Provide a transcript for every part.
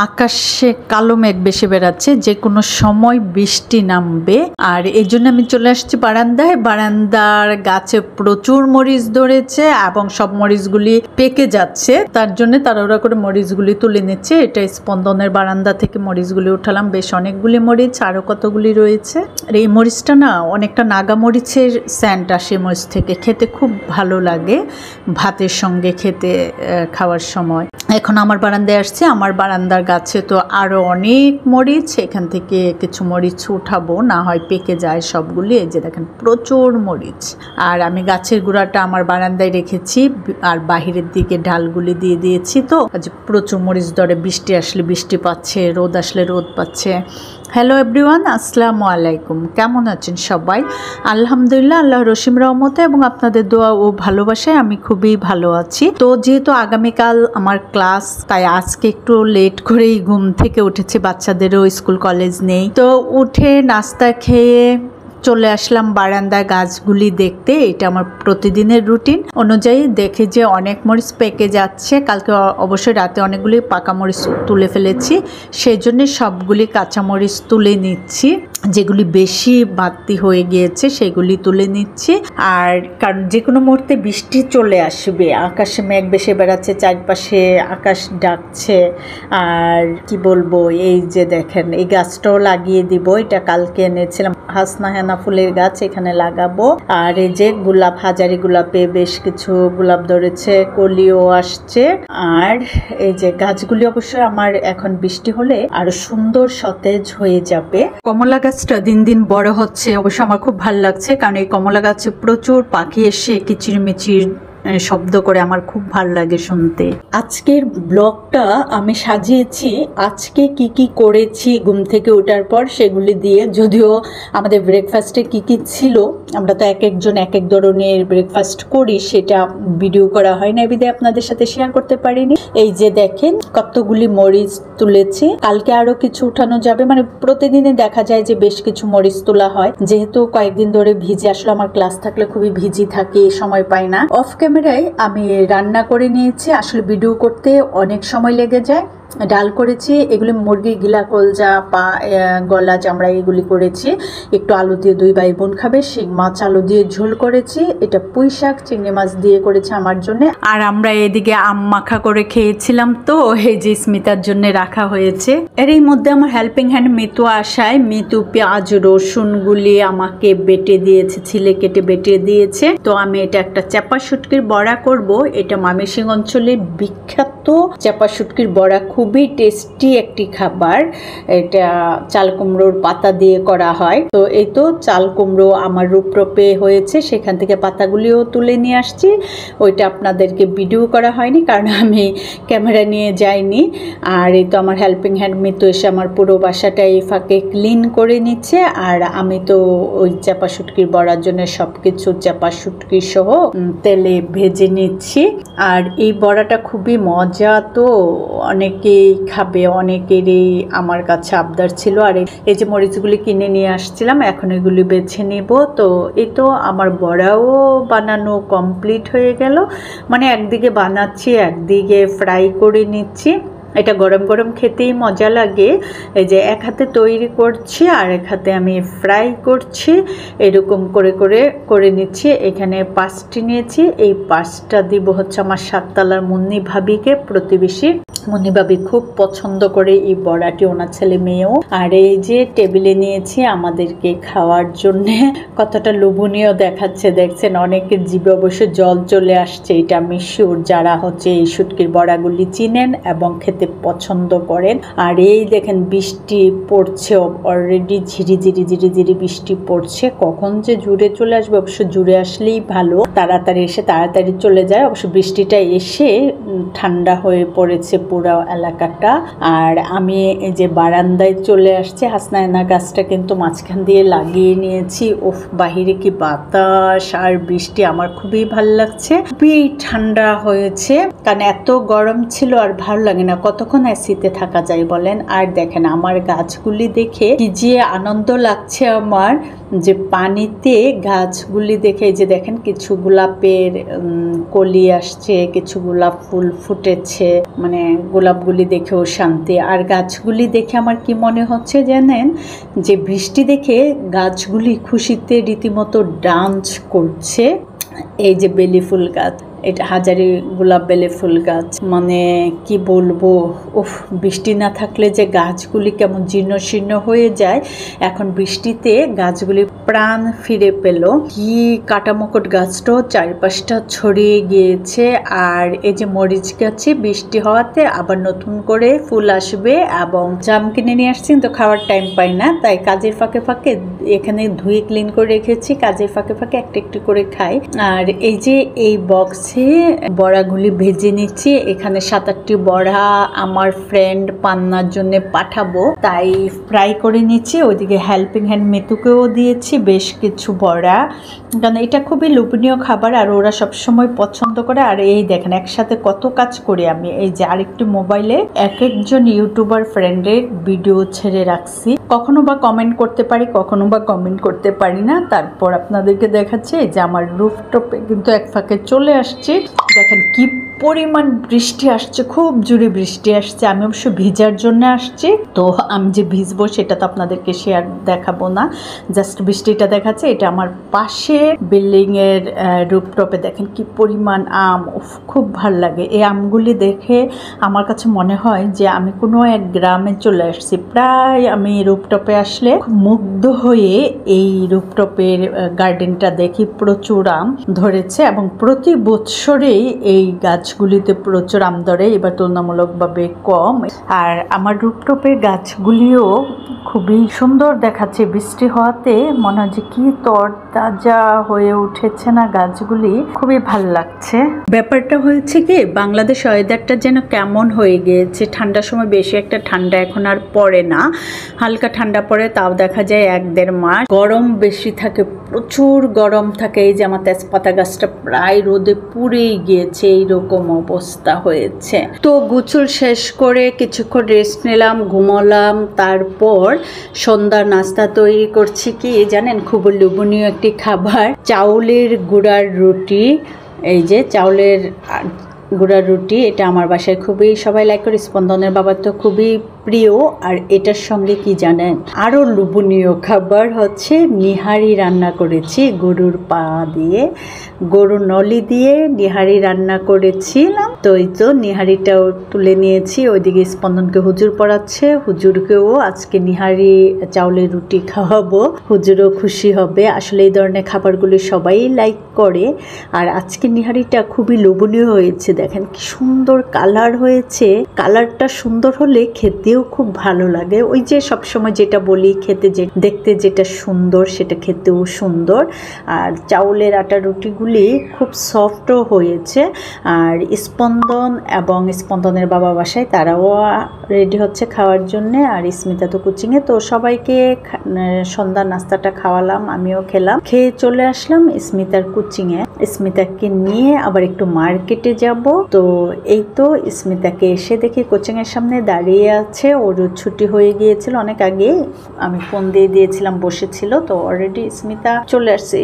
আকাশে কালো মেঘ বেশি বেড়াচ্ছে, যে কোনো সময় বৃষ্টি নামবে। আর এই জন্য আমি চলে আসছি বারান্দায়। বারান্দার গাছে প্রচুর মরিচ ধরেছে এবং সব মরিচগুলি পেকে যাচ্ছে, তার জন্য তাড়াহুড়া করে মরিচগুলি তুলে নিচ্ছে। এটা স্পন্দনের বারান্দা থেকে মরিচগুলি উঠালাম, বেশ অনেকগুলি মরিচ, আরো কতগুলি রয়েছে। আর এই মরিচটা না অনেকটা নাগা মরিচের স্যান্ট আসে মরিচ থেকে, খেতে খুব ভালো লাগে ভাতের সঙ্গে খেতে খাওয়ার সময়। এখন আমার বারান্দায় আসছে, আমার বারান্দার গাছে তো আরো অনেক মরিচ, এখান থেকে কিছু মরিচ উঠাবো, না হয় পেকে যায় সবগুলি। এই যে দেখেন প্রচুর মরিচ। আর আমি গাছের গুঁড়াটা আমার বারান্দায় রেখেছি আর বাহিরের দিকে ডালগুলি দিয়ে দিয়েছি। তো আজ প্রচুর মরিচ ধরে, বৃষ্টি আসলে বৃষ্টি পাচ্ছে, রোদ আসলে রোদ পাচ্ছে। হ্যালো এভরিওয়ান, আসসালামু আলাইকুম। কেমন আছেন সবাই? আলহামদুলিল্লাহ, আল্লাহ রহিম রহমতে এবং আপনাদের দোয়া ও ভালোবাসায় আমি খুবই ভালো আছি। তো যেহেতু আগামীকাল আমার ক্লাস, তাই আজকে একটু লেট করেই ঘুম থেকে উঠেছি, বাচ্চাদেরও স্কুল কলেজ নেই। তো উঠে নাস্তা খেয়ে চলে আসলাম বারান্দায় গাছগুলি দেখতে। এটা আমার প্রতিদিনের রুটিন অনুযায়ী। দেখে যে অনেক মরিচ পেকে যাচ্ছে, কালকে অবশ্যই রাতে অনেকগুলি পাকা মরিচ তুলে ফেলেছি, সেই জন্য সবগুলি কাঁচা মরিচ তুলে নিচ্ছি। যেগুলি বেশি বাড়তি হয়ে গিয়েছে সেগুলি তুলে নিচ্ছি। আর কারণ যে কোনো মুহূর্তে বৃষ্টি চলে আসবে, আকাশে মেঘ বেশি বেড়াচ্ছে, চারপাশে আকাশ ডাকছে। আর কি বলবো, এই যে দেখেন এই গাছটাও লাগিয়ে দিব, এটা কালকে এনেছিলাম, হাসনা হেনা ফুলের গাছ, এখানে লাগাবো। আর এই যে গোলাপ, হাজারি গোলাপে বেশ কিছু গোলাপ ধরেছে, কলিও আসছে। আর এই যে গাছগুলি অবশ্যই আমার এখন বৃষ্টি হলে আরো সুন্দর সতেজ হয়ে যাবে। কমলা গাছটা দিন দিন বড় হচ্ছে, অবশ্য আমার খুব ভালো লাগছে, কারণ এই কমলা গাছে প্রচুর পাখি এসে কিচিরমিচির শব্দ করে, আমার খুব ভালো লাগে শুনতে। আজকের ব্লগটা আমি সাজিয়েছি আজকে কি কি করেছি ঘুম থেকে ওঠার পর সেগুলি দিয়ে। যদিও আমাদের ব্রেকফাস্টে কি কি ছিল, আমরা তো এক একজন এক এক ধরনের ব্রেকফাস্ট করি, সেটা ভিডিও করা হয় না, বিধায় আপনাদের সাথে শেয়ার করতে পারিনি। এই যে দেখেন কতগুলি মরিচ তুলেছি, কালকে আরো কিছু উঠানো যাবে। মানে প্রতিদিনে দেখা যায় যে বেশ কিছু মরিচ তোলা হয়, যেহেতু কয়েকদিন ধরে ভিজে, আসলে আমার ক্লাস থাকলে খুবই ভিজি থাকে, সময় পাই না। অফ ক্যামেরায় আমি রান্না করে নিয়েছি, আসলে ভিডিও করতে অনেক সময় লেগে যায়। ডাল করেছি, এগুলি মুরগি গিলা, কলজা, পা, গলা, চামড়া এগুলি করেছি। একটু আলু দিয়ে, দুই ভাই বোন খাবে, শিং মাছ আলু দিয়ে ঝোল করেছি। এটা পুঁই শাক চিংড়ি মাছ দিয়ে করেছি আমার জন্য। আর আমরা এদিকে আম মাখা করে খেয়েছিলাম, তো এই যে স্মিতার জন্য রাখা হয়েছে। এর এই মধ্যে আমার হেল্পিং হ্যান্ড মিতু আসায়, মিতু পেঁয়াজ রসুন গুলি আমাকে বেটে দিয়েছে, ছিলে কেটে বেটে দিয়েছে। তো আমি এটা একটা চাপা শুটকির বড়া করব। এটা ময়মনসিংহ অঞ্চলের বিখ্যাত চাপা শুটকির বড়া, খুবই টেস্টি একটি খাবার। এটা চাল কুমড়োর পাতা দিয়ে করা হয়। তো এই তো চাল কুমড়ো আমার রূপরূপে হয়েছে, সেখান থেকে পাতাগুলিও তুলে নিয়ে আসছি। ওইটা আপনাদেরকে ভিডিও করা হয়নি, কারণ আমি ক্যামেরা নিয়ে যাইনি। আর এই তো আমার হেল্পিং হ্যান্ড মিতু এসে আমার পুরো বাসাটা এই ফাঁকে ক্লিন করে নিচ্ছে। আর আমি তো ওই চাপা শুটকির বড়ার জন্য সবকিছু চাপা শুটকি সহ তেলে ভেজে নিচ্ছি। আর এই বড়াটা খুবই মজা, তো অনেকেই খাবে, অনেকেরই আমার কাছে আবদার ছিল। আর এই যে মরিচগুলি কিনে নিয়ে আসছিলাম, এখন এগুলি বেছে নেব। তো এই তো আমার বড়াও বানানো কমপ্লিট হয়ে গেল। মানে একদিকে বানাচ্ছি, একদিকে ফ্রাই করে নিচ্ছি। এটা গরম গরম খেতেই মজা লাগে। এই যে এক হাতে তৈরি করছি আর এক হাতে আমি ফ্রাই করছি, এরকম করে করে করে নিচ্ছি। এখানে 5টি নিয়েছি, এই 5টা দিব হচ্ছে আমার 7 তলার মুন্নি ভাবিকে, প্রতিবেশী মুন্নি ভাবি খুব পছন্দ করে এই বড়াটি, ওনার ছেলে মেয়েও। আর এই যে টেবিলে নিয়েছি আমাদেরকে খাওয়ার জন্য। কতটা লোভনীয় দেখাচ্ছে দেখছেন, অনেকের জিভে অবশ্য জল চলে আসছে। এটা আমি শিওর যারা হচ্ছে এই শুটকির বড়াগুলি চিনেন এবং খেতে পছন্দ করেন। আর এই দেখেন বৃষ্টি পড়ছে অলরেডি, ঝিরিঝিরি ঝিরিঝিরি বৃষ্টি পড়ছে। কখন যে জুড়ে চলে আসবে, অবশ্য জুড়ে আসলেই ভালো, তাড়াতাড়ি এসে তাড়াতাড়ি চলে যায়। অবশ্য বৃষ্টিটা এসে ঠান্ডা হয়ে পড়েছে পুরো এলাকাটা। আর আমি এই যে বারান্দায় চলে আসছি, হাসনায়না গাছটা কিন্তু মাঝখান দিয়ে লাগিয়ে নিয়েছি। ওফ, বাহিরে কি বাতাস আর বৃষ্টি, আমার খুবই ভালো লাগছে, খুবই ঠান্ডা হয়েছে। কারণ এত গরম ছিল আর ভালো লাগে না, কতক্ষণ এসিতে থাকা যায় বলেন। আর দেখেন আমার গাছগুলি দেখে কি যে আনন্দ লাগছে আমার, যে পানিতে গাছগুলি দেখে, যে দেখেন কিছু গোলাপের কলি আসছে, কিছু গোলাপ ফুল ফুটেছে, মানে গোলাপগুলি দেখেও শান্তি। আর গাছগুলি দেখে আমার কি মনে হচ্ছে জানেন, যে বৃষ্টি দেখে গাছগুলি খুশিতে রীতিমতো ডান্স করছে। এই যে বেলি ফুল গাছ, এটা হাজারি গোলাপ বেলি ফুল গাছ, মানে কি বলবো, উফ, বৃষ্টি না থাকলে যে গাছগুলি কেমন জীর্ণ শীর্ণ হয়ে যায়, এখন বৃষ্টিতে গাছগুলি প্রাণ ফিরে পেল। কি কাটামোকট গাছটাও চারপাশটা ছড়িয়ে গিয়েছে। আর এই যে মরিচ গাছে বৃষ্টি হওয়াতে আবার নতুন করে ফুল আসবে। এবং জাম কিনে নিয়ে আসছি, তো খাওয়ার টাইম পাই না, তাই কাজের ফাঁকে ফাঁকে এখানে ধুয়ে ক্লিন করে রেখেছি, কাজের ফাঁকে ফাঁকে একটা একটু করে খাই। আর এই যে এই বক্সে বড়াগুলি ভেজে নিচ্ছি। এখানে 7-8টি বড়া আমার ফ্রেন্ড পান্নার জন্য পাঠাবো, তাই ফ্রাই করে নিচ্ছি। ওইদিকে হেল্পিং হ্যান্ড মিতুকেও দিয়েছি বেশ কিছু বড়া, কারণ এটা খুবই লোভনীয় খাবার আর ওরা সবসময় পছন্দ করে। আর এই দেখেন একসাথে কত কাজ করি আমি। এই যে আরেকটি মোবাইলে এক একজন ইউটিউবার ফ্রেন্ডের ভিডিও ছেড়ে রাখছি, কখনো বা কমেন্ট করতে পারি, কখনো বা কমেন্ট করতে পারি না। তারপর আপনাদেরকে দেখাচ্ছে যে আমার রুফটপে কিন্তু এক ফাঁকে চলে আসছে। দেখেন কি পরিমাণ বৃষ্টি আসছে, খুব জোরে বৃষ্টি আসছে। আমি অবশ্য ভিজার জন্য আসছি, তো আমি যে ভিজবো সেটা তো আপনাদেরকে শেয়ার দেখাবো না, জাস্ট বৃষ্টিটা দেখাচ্ছে। এটা আমার পাশে বিল্ডিং এর রুফটপে দেখেন কি পরিমাণ আম, খুব ভাল লাগে। এই আমগুলি দেখে আমার কাছে মনে হয় যে আমি কোনো এক গ্রামে চলে আসছি। প্রায় আমি রুফটপে আসলে মুগ্ধ হয়ে এই রুফটপের গার্ডেনটা দেখি, প্রচুর আম ধরেছে এবং প্রতি বছরেই এই গাছগুলিতে প্রচুর আম ধরে, এবার তুলনামূলকভাবে কম। আর আমার রুফটপের গাছগুলিও খুবই সুন্দর দেখাচ্ছে, বৃষ্টি হওয়াতে মনে হয় যে কি তরতাজা হয়ে উঠেছে না গাছগুলি, খুবই ভালো লাগছে। ব্যাপারটা হয়েছে কি, বাংলাদেশ ওয়েদারটা যেন কেমন হয়ে গিয়েছে। ঠান্ডার সময় বেশি একটা ঠান্ডা এখন আর পড়ে না, হালকা ঠান্ডা পড়ে, তাও দেখা যায় 1-1.5 মাস। গরম বেশি থাকে, প্রচুর গরম থাকে। এই যে আমার তেজপাতা গাছটা প্রায় রোদে পুড়েই গিয়েছে, এইরকম অবস্থা হয়েছে। তো গোসল শেষ করে কিছুক্ষণ রেস্ট নিলাম, ঘুমালাম। তারপর সন্ধ্যার নাস্তা তৈরি করছি কি জানেন, খুব লোভনীয় একটি খাবার, চাউলের গুঁড়ার রুটি। এই যে চাউলের গুঁড়ার রুটি, এটা আমার বাসায় খুবই সবাই লাইক করে, স্পন্দনের বাবার তো খুবই প্রিয়। আর এটার সঙ্গে কি জানেন, আরও লোভনীয় খাবার হচ্ছে নিহারি রান্না করেছি গরুর পা দিয়ে, গরুর নলি দিয়ে নিহারি রান্না করেছিলাম। তো এই তো নিহারিটাও তুলে নিয়েছি। ওইদিকে স্পন্দনকে হুজুর পড়াচ্ছে, হুজুরকেও আজকে নিহারি চাউলের রুটি খাওয়াবো, হুজুরও খুশি হবে। আসলে এই ধরনের খাবারগুলি সবাই লাইক করে। আর আজকে নিহারিটা খুবই লোভনীয় হয়েছে, দেখেন কি সুন্দর কালার হয়েছে। কালারটা সুন্দর হলে খেতেও খুব ভালো লাগে। ওই যে সবসময় যেটা বলি, খেতে যে দেখতে যেটা সুন্দর সেটা খেতেও সুন্দর। আর চাউলের আটা রুটিগুলি খুব সফটও হয়েছে। আর স্পন্দন এবং স্পন্দনের বাবা বাসায় তারাও রেডি হচ্ছে খাওয়ার জন্যে, আর স্মিতা তো কোচিংয়ে। তো সবাইকে সন্ধ্যার নাস্তাটা খাওয়ালাম, আমিও খেলাম, খেয়ে চলে আসলাম স্মিতার কোচিংয়ে। স্মিতাকে নিয়ে আবার একটু মার্কেটে যাব। তো এই তো স্মিতাকে এসে দেখি কোচিংয়ের সামনে দাঁড়িয়ে আছে, ওরও ছুটি হয়ে গিয়েছিল অনেক আগে, আমি ফোন দিয়ে দিয়েছিলাম, বসেছিল। তো অলরেডি স্মিতা চলে আসছে।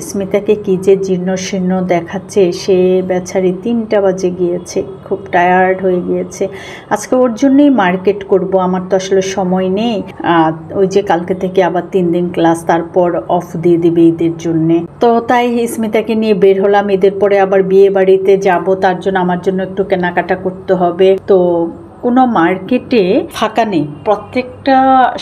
স্মিতাকে কি যে জীর্ণ শীর্ণ দেখাচ্ছে, সে বেচারি 3টা বাজে গিয়েছে, খুব টায়ার্ড হয়ে গিয়েছে। আজকে ওর জন্যই মার্কেট করব, আমার তো আসলে সময় নেই। ওই যে কালকে থেকে আবার 3 দিন ক্লাস, তারপর অফ দিয়ে দিবে ঈদের জন্যে। তো তাই স্মিতাকে নিয়ে বের হলাম। ঈদের পরে আবার বিয়ে বাড়িতে যাব, তার জন্য আমার জন্য একটু কেনাকাটা করতে হবে। তো কোনো মার্কেটে ফাঁকা নেই, প্রত্যেকটা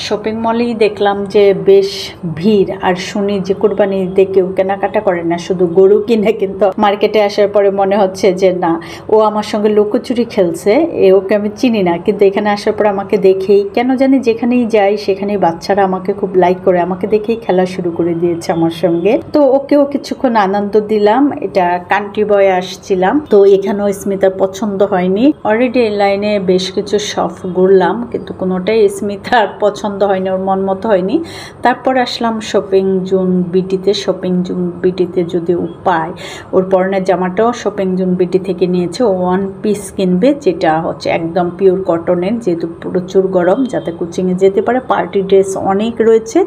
শপিং মলেই দেখলাম যে বেশ ভিড়। আর শুনি যে কুরবানি ঈদে কেউ কেনাকাটা করে না, শুধু গরু কিনে। কিন্তু মার্কেটে আসার পরে মনে হচ্ছে যে না, ও আমার সঙ্গে লুকোচুরি খেলছে, ওকে আমি চিনি না, কিন্তু এখানে আসার পর আমাকে দেখেই কেন জানি যেখানেই যাই সেখানেই বাচ্চারা আমাকে খুব লাইক করে, আমাকে দেখেই খেলা শুরু করে দিয়েছে আমার সঙ্গে। তো ওকেও কিছুক্ষণ আনন্দ দিলাম। এটা কান্ট্রি বয় আসছিলাম, তো এখানেও স্মিতার পছন্দ হয়নি। অলরেডি এই লাইনে বেশ কিছু শপ ঘুরলাম, কিন্তু কোনোটাই স্মিতার পছন্দ হয়নি, ওর মন মতো হয়নি। তারপর আসলাম শপিং জোন বিটিতে। শপিং জোন বিটিতে যদি পায়, ওর পরনের জামাটাও শপিং জোন বিটি থেকে নিয়েছে। ও ওয়ান পিস কিনবে, যেটা হচ্ছে একদম পিওর কটনের, যেহেতু প্রচুর গরম, যাতে কোচিংয়ে যেতে পারে। পার্টি ড্রেস অনেক রয়েছে,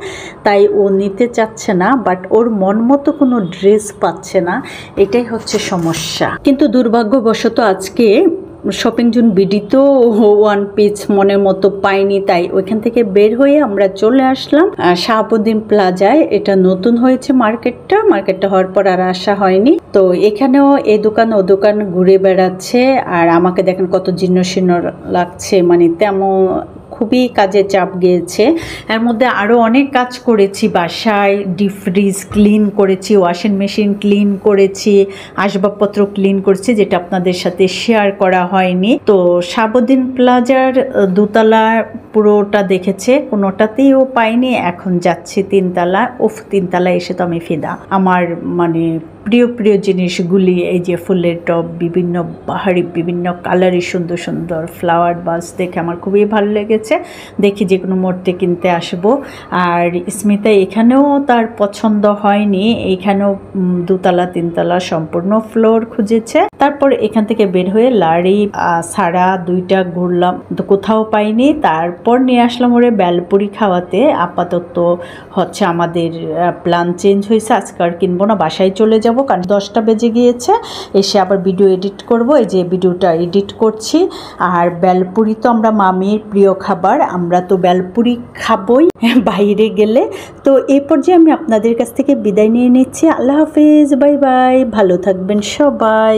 তাই ও নিতে চাচ্ছে না, বাট ওর মন মতো কোনো ড্রেস পাচ্ছে না, এটাই হচ্ছে সমস্যা। কিন্তু দুর্ভাগ্যবশত আজকে শপিং জোন বিডিতেও ওয়ান পিস মনের মতো পাইনি, তাই ওইখান থেকে বের হয়ে আমরা চলে আসলাম শাহাবুদ্দিন প্লাজায়। এটা নতুন হয়েছে মার্কেটটা হওয়ার পর আর আসা হয়নি। তো এখানেও এই দোকান ও দোকান ঘুরে বেড়াচ্ছে, আর আমাকে দেখেন কত জীর্ণ শীর্ণ লাগছে, মানে তেমন খুবই কাজে চাপ গিয়েছে। এর মধ্যে আরও অনেক কাজ করেছি, বাসায় ডিপ ফ্রিজ ক্লিন করেছি, ওয়াশিং মেশিন ক্লিন করেছি, আসবাবপত্র ক্লিন করেছি, যেটা আপনাদের সাথে শেয়ার করা হয়নি। তো শাহাবুদ্দিন প্লাজার দোতলা পুরোটা দেখেছে, কোনোটাতেই ও পাইনি। এখন যাচ্ছি তিনতলা। তিনতলায় এসে তো আমি ফিদা। আমার মানে প্রিয় জিনিসগুলি, এই যে ফুলের টব, বিভিন্ন বাহারি বিভিন্ন কালারের সুন্দর সুন্দর ফ্লাওয়ার বাস দেখে আমার খুবই ভালো লেগেছে। দেখি যে কোনো মুহূর্তে কিনতে আসবো। আর স্মিতা এখানেও তার পছন্দ হয়নি, এইখানেও দোতলা তিনতলা সম্পূর্ণ ফ্লোর খুঁজেছে। তারপর এখান থেকে বের হয়ে লাড়ি ছাড়া দুইটা ঘুরলাম, তো কোথাও পাইনি। তারপর নিয়ে আসলাম ওরে বেলপুরি খাওয়াতে। আপাতত হচ্ছে আমাদের প্ল্যান চেঞ্জ হয়েছে, আজকে আর কিনবো না, বাসায় চলে যাব, কারণ 10টা বেজে গিয়েছে। এসে আবার ভিডিও এডিট করব, এই যে ভিডিওটা এডিট করছি। আর বেলপুরি তো আমরা মামির প্রিয় খাবার, আমরা তো বেলপুরি খাবই বাইরে গেলে। তো এই পর্যায়ে আমি আপনাদের কাছ থেকে বিদায় নিয়ে নিচ্ছি। আল্লাহ হাফেজ, বাই বাই, ভালো থাকবেন সবাই।